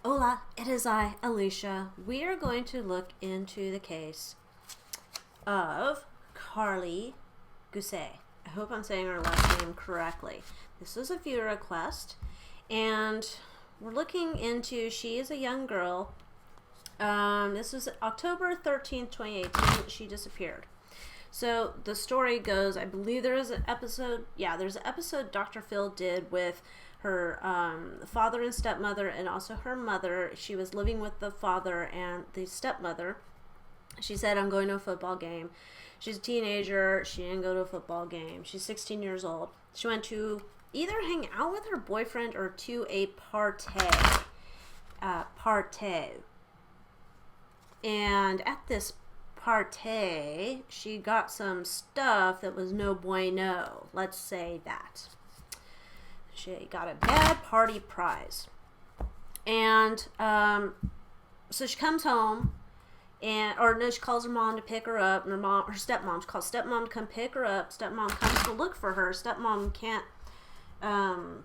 Hola, it is I, Alicia. We are going to look into the case of Karlie Guse. I hope I'm saying her last name correctly. This was a viewer request, and we're looking into, she is a young girl. This was October 13th, 2018. She disappeared. So the story goes, I believe there is an episode, there's an episode Dr. Phil did with her father and stepmother, and also her mother. She was living with the father and the stepmother. She said, I'm going to a football game. She's a teenager. She didn't go to a football game. She's 16 years old. She went to either hang out with her boyfriend or to a party. And at this party, she got some stuff that was no bueno. Let's say that. She got a bad party prize. And so she comes home, she calls her mom to pick her up, and her stepmom, she calls stepmom to come pick her up. Stepmom comes to look for her. Stepmom can't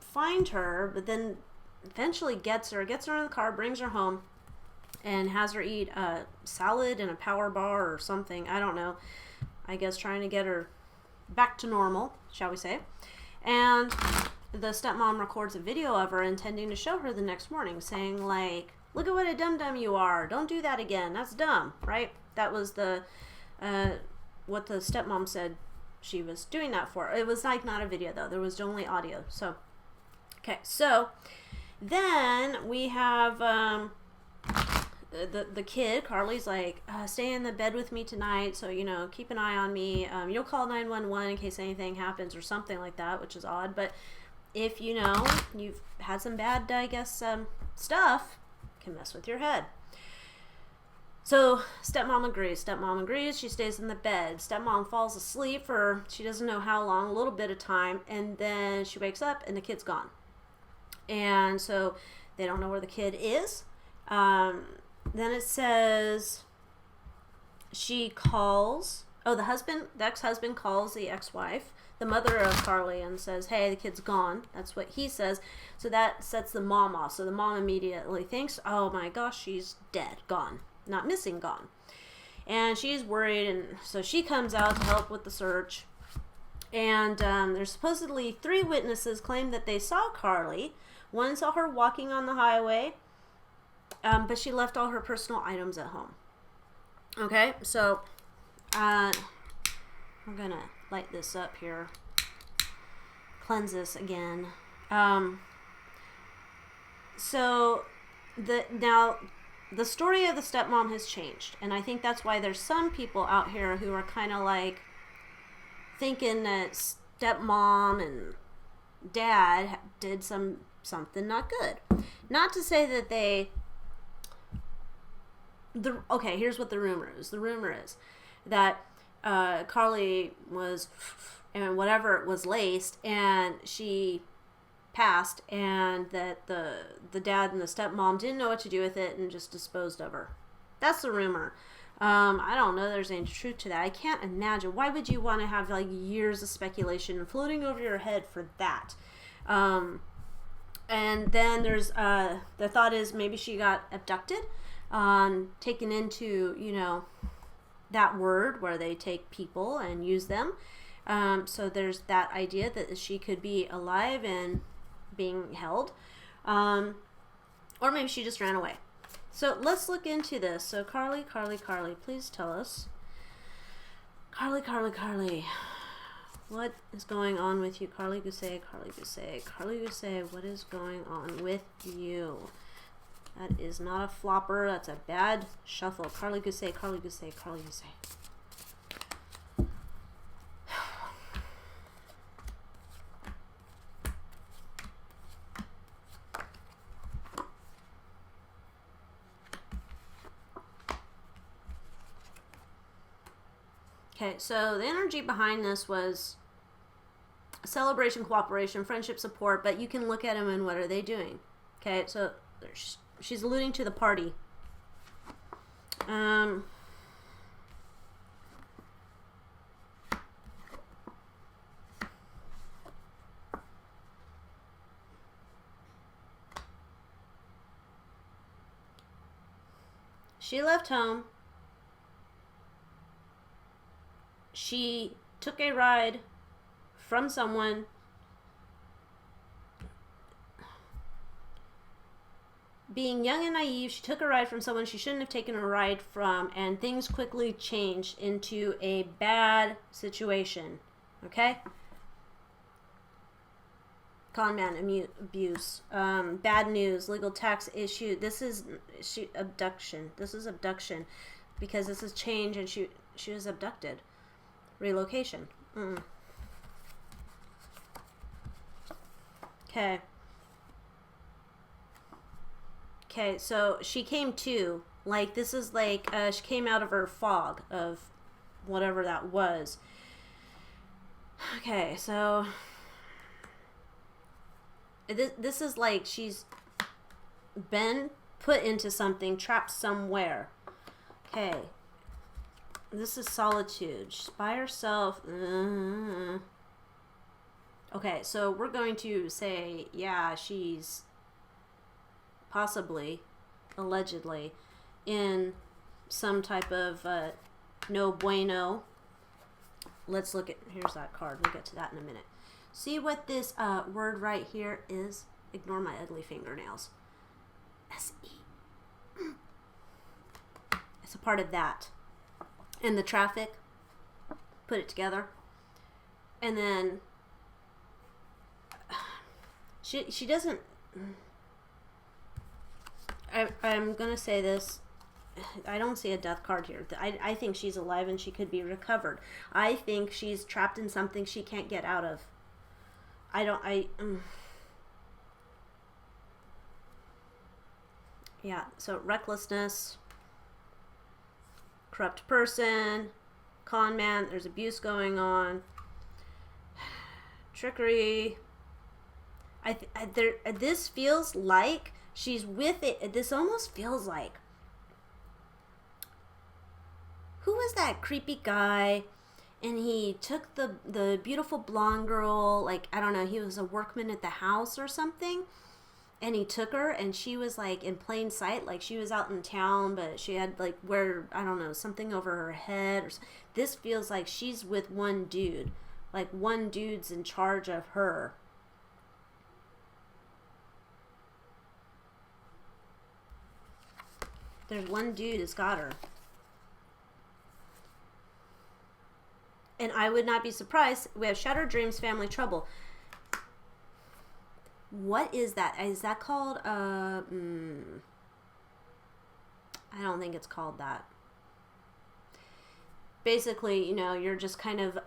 find her, but then eventually gets her in the car, brings her home, and has her eat a salad and a power bar or something. I don't know. I guess trying to get her back to normal, shall we say. And the stepmom records a video of her intending to show her the next morning, saying, like, look at what a dum-dum you are. Don't do that again. That's dumb, right? That was the what the stepmom said she was doing that for. It was like not a video, though. There was only audio. So, okay. So, then we have the kid. Karlie's like, stay in the bed with me tonight, so, keep an eye on me. You'll call 911 in case anything happens or something like that, which is odd. But if, you've had some bad, I guess, stuff, can mess with your head. So stepmom agrees. She stays in the bed. Stepmom falls asleep for, she doesn't know how long, a little bit of time, and then she wakes up and the kid's gone. And so they don't know where the kid is. Then it says she calls, the ex-husband calls the ex-wife, the mother of Karlie, and says, hey, the kid's gone. That's what he says. So that sets the mom off. So the mom immediately thinks, oh my gosh, she's dead, gone. Not missing, gone. And she's worried, and so she comes out to help with the search. And there's supposedly 3 witnesses claim that they saw Karlie. One saw her walking on the highway, but she left all her personal items at home. Okay, so I'm going to light this up here. Cleanse this again. So the story of the stepmom has changed, and I think that's why there's some people out here who are kind of like thinking that stepmom and dad did something not good. Not to say that okay, here's what the rumor is. The rumor is that Karlie was, and whatever was laced, and she passed, and that the dad and the stepmom didn't know what to do with it and just disposed of her. That's the rumor. I don't know there's any truth to that. I can't imagine. Why would you want to have like years of speculation floating over your head for that? And then there's the thought is maybe she got abducted, taken into, that word where they take people and use them. So there's that idea that she could be alive and being held. Or maybe she just ran away. So let's look into this. So Karlie, please tell us. Karlie. What is going on with you? Karlie Guse, what is going on with you? That is not a flopper. That's a bad shuffle. Karlie Guse. Okay, so the energy behind this was celebration, cooperation, friendship, support, but you can look at them and what are they doing? Okay, so she's alluding to the party. She left home. She took a ride from someone. Being young and naive, she took a ride from someone she shouldn't have taken a ride from, and things quickly changed into a bad situation. Okay? Con man abuse, bad news, legal tax issue. This is abduction. This is abduction, because this is change, and she was abducted. Relocation. Okay. Okay, so she came to, like, this is like, she came out of her fog of whatever that was. Okay, so this is like she's been put into something, trapped somewhere. Okay, this is solitude. She's by herself. Okay, so we're going to say, yeah, she's possibly, allegedly, in some type of no bueno. Let's look at, here's that card. We'll get to that in a minute. See what this word right here is? Ignore my ugly fingernails. S-E. It's a part of that. And the traffic. Put it together. And then she doesn't... I'm going to say this. I don't see a death card here. I think she's alive and she could be recovered. I think she's trapped in something she can't get out of. Yeah, so recklessness, corrupt person, con man, there's abuse going on, trickery. This feels like she's with it. This almost feels like, who was that creepy guy? And he took the beautiful blonde girl, like, I don't know, he was a workman at the house or something. And he took her, and she was, like, in plain sight. Like, she was out in town, but she had, like, I don't know, something over her head. This feels like she's with one dude. Like, one dude's in charge of her. There's one dude that's got her. And I would not be surprised. We have shattered dreams, family trouble. What is that? Is that called, I don't think it's called that. Basically, you know, you're just kind of,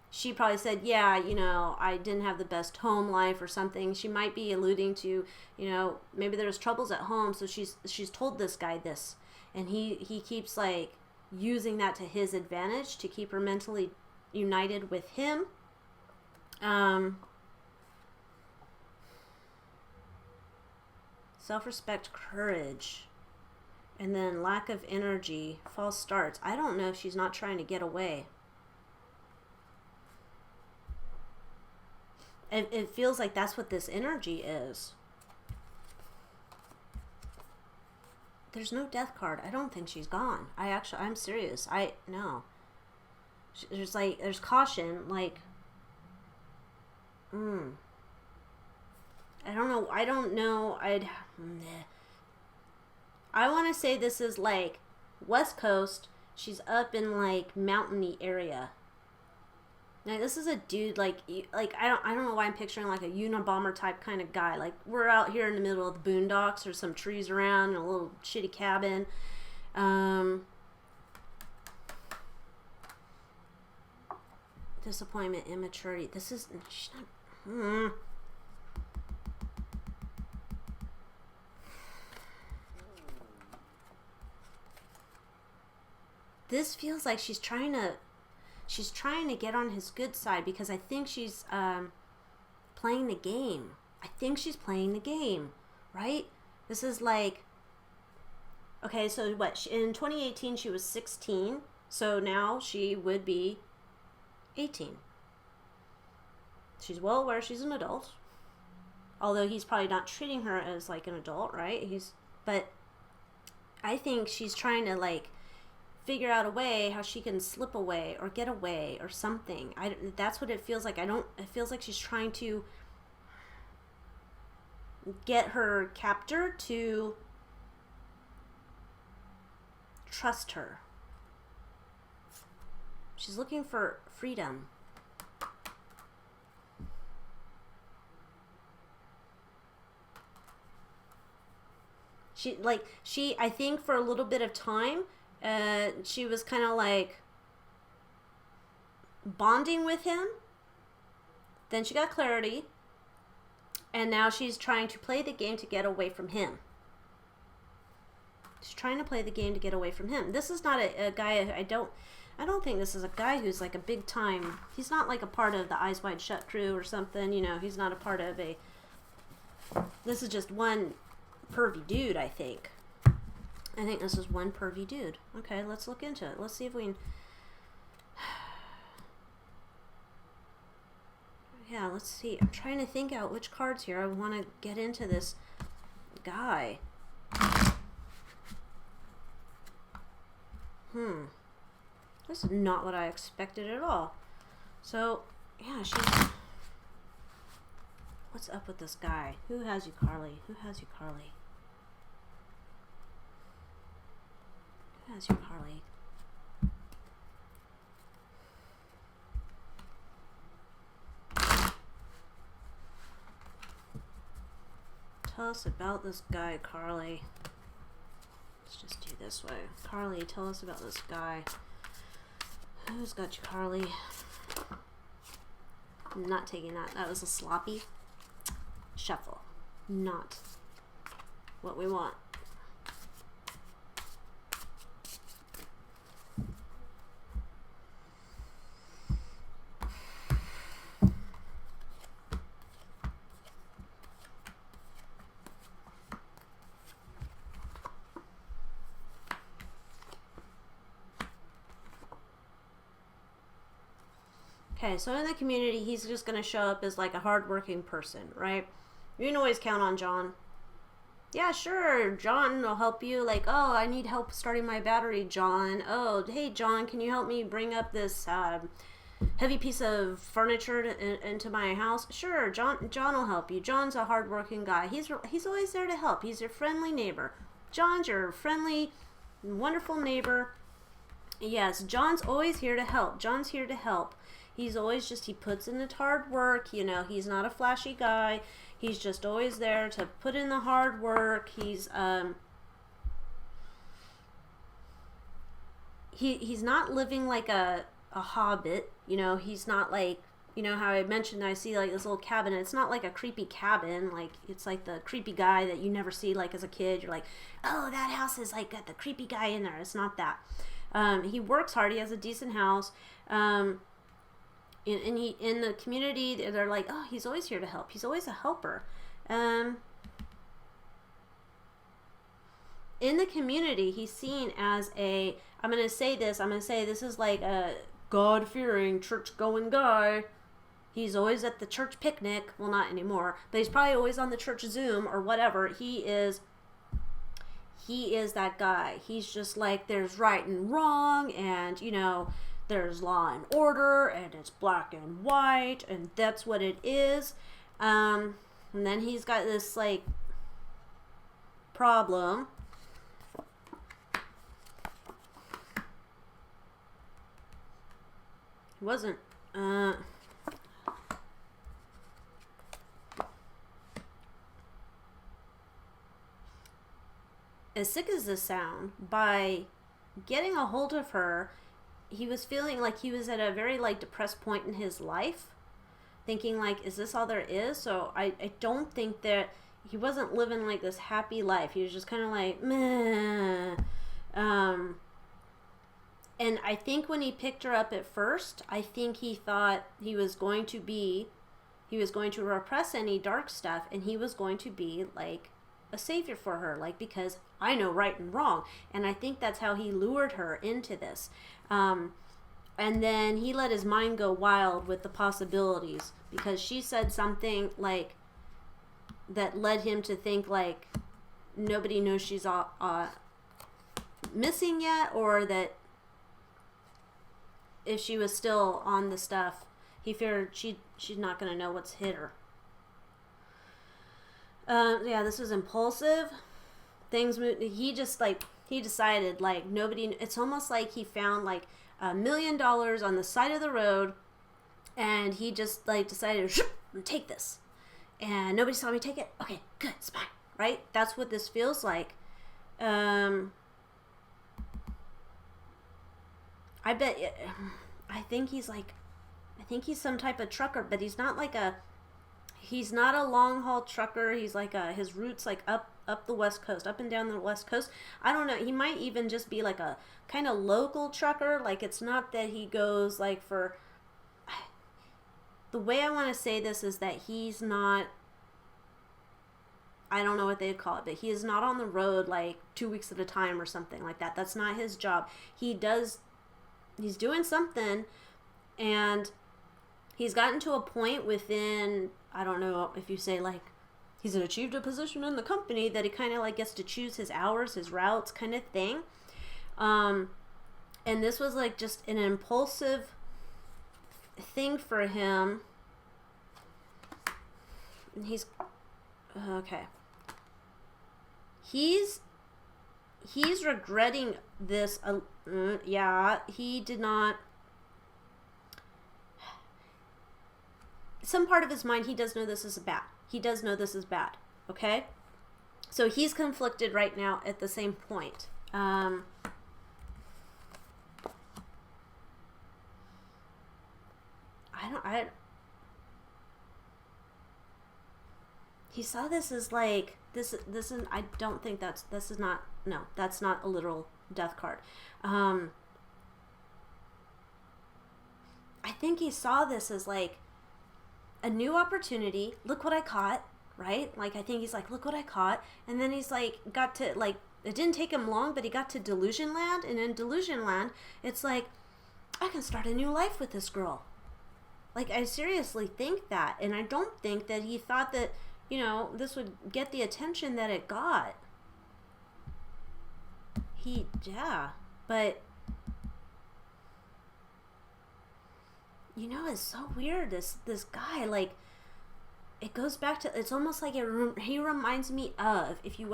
she probably said, yeah, you know, I didn't have the best home life or something. She might be alluding to, you know, maybe there's troubles at home, so she's told this guy this. And he keeps, like, using that to his advantage to keep her mentally united with him. Self-respect, courage, and then lack of energy, false starts. I don't know if she's not trying to get away. It feels like that's what this energy is. There's no death card. I don't think she's gone. I'm serious. No. There's caution, like, I don't know. I want to say this is, like, West Coast. She's up in, like, mountainy area. Now, this is a dude, like, I don't know why I'm picturing, like, a Unabomber type kind of guy. Like, we're out here in the middle of the boondocks. There's some trees around and a little shitty cabin. Disappointment, immaturity. She's not... This feels like she's trying to get on his good side, because I think she's playing the game. I think she's playing the game, right? This is like, okay, so what? In 2018, she was 16, so now she would be 18. She's well aware she's an adult, although he's probably not treating her as like an adult, right? But I think she's trying to like figure out a way how she can slip away or get away or something. That's what it feels like. It feels like she's trying to get her captor to trust her. She's looking for freedom. I think for a little bit of time, she was kind of like bonding with him. Then she got clarity. And now she's trying to play the game to get away from him. She's trying to play the game to get away from him. This is not a guy, I don't think this is a guy who's like a big time, he's not like a part of the Eyes Wide Shut crew or something, you know, he's not a part of this is just one pervy dude, I think. I think this is one pervy dude. Okay, let's look into it. Let's see if we can... Yeah, let's see. I'm trying to think out which cards here. I want to get into this guy. This is not what I expected at all. So, yeah, she's... What's up with this guy? Who has you, Karlie? Who has you, Karlie? Who has you, Karlie? Tell us about this guy, Karlie. Let's just do this way. Karlie, tell us about this guy. Who's got you, Karlie? I'm not taking that. That was a sloppy shuffle. Not what we want. Okay, so in the community, he's just going to show up as like a hardworking person, right? You can always count on John. Yeah, sure, John will help you. Like, oh, I need help starting my battery, John. Oh, hey, John, can you help me bring up this heavy piece of furniture into my house? Sure, John will help you. John's a hardworking guy. He's always there to help. He's your friendly neighbor. John's your friendly, wonderful neighbor. Yes, John's always here to help. John's here to help. He's always he puts in the hard work, you know, he's not a flashy guy. He's just always there to put in the hard work. He's not living like a hobbit, you know, he's not like, you know how I mentioned I see like this little cabin. It's not like a creepy cabin, like it's like the creepy guy that you never see like as a kid. You're like, oh, that house is like got the creepy guy in there. It's not that. He works hard, he has a decent house. In the community, they're like, oh, he's always here to help. He's always a helper. In the community, he's seen as I'm going to say this is like a God-fearing, church-going guy. He's always at the church picnic. Well, not anymore, but he's probably always on the church Zoom or whatever. He is that guy. He's just like, there's right and wrong, and, you know, there's law and order, and it's black and white, and that's what it is. And then he's got this, like, problem. He wasn't, as sick as this sound, by getting a hold of her, he was feeling like he was at a very like depressed point in his life, thinking like, is this all there is? So I don't think that he wasn't living like this happy life. He was just kind of like, meh. And I think when he picked her up at first, I think he thought he was going to repress any dark stuff, and he was going to be like a savior for her, like, because I know right and wrong. And I think that's how he lured her into this. And then he let his mind go wild with the possibilities, because she said something like that led him to think like, nobody knows she's missing yet, or that if she was still on the stuff, he feared she's not going to know what's hit her. Yeah, this was impulsive. Things moved. He decided, like, nobody, it's almost like he found like $1 million on the side of the road, and he just like decided, take this, and nobody saw me take it. Okay, good, it's mine. Right? That's what this feels like. I think he's some type of trucker, but he's not a long haul trucker. He's like his roots like up the West Coast, up and down the West Coast. I don't know. He might even just be like a kind of local trucker. Like, it's not that he goes like for, the way I want to say this is that he's not, I don't know what they'd call it, but he is not on the road like 2 weeks at a time or something like that. That's not his job. He's doing something, and he's gotten to a point within, I don't know if you say like he's achieved a position in the company, that he kind of like gets to choose his hours, his routes kind of thing. And this was like just an impulsive thing for him. And he's okay. He's regretting this. Yeah, he did not. Some part of his mind, he does know this is bad. He does know this is bad. Okay? So he's conflicted right now at the same point. He saw this as like, this is, I don't think that's not a literal death card. I think he saw this as like a new opportunity. Look what I caught, right? Like, I think he's like, look what I caught. And then he's like, got to like, it didn't take him long, but he got to delusion land. And in delusion land, it's like, I can start a new life with this girl. Like, I seriously think that. And I don't think that he thought that, this would get the attention that it got. But it's so weird. This guy, like, it goes back to, it's almost like he reminds me of, if you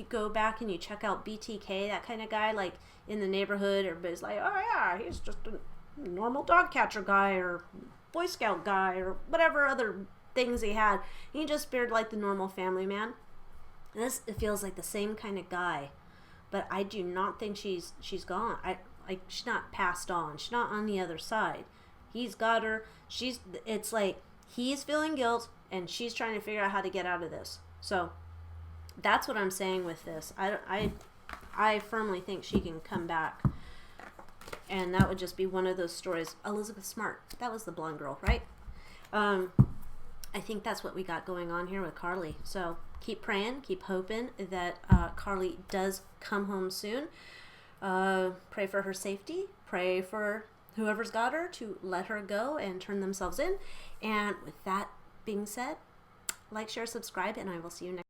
go back and you check out BTK, that kind of guy, like in the neighborhood, everybody's like, oh yeah, he's just a normal dog catcher guy or Boy Scout guy or whatever other things he had. He just appeared like the normal family man. And it feels like the same kind of guy, but I do not think she's gone. She's not passed on. She's not on the other side. He's got her. It's like he's feeling guilt and she's trying to figure out how to get out of this. So that's what I'm saying with this. I firmly think she can come back, and that would just be one of those stories. Elizabeth Smart, that was the blonde girl, right? I think that's what we got going on here with Karlie. So keep praying, keep hoping that Karlie does come home soon. Pray for her safety. Pray for whoever's got her to let her go and turn themselves in. And with that being said, like, share, subscribe, and I will see you next time.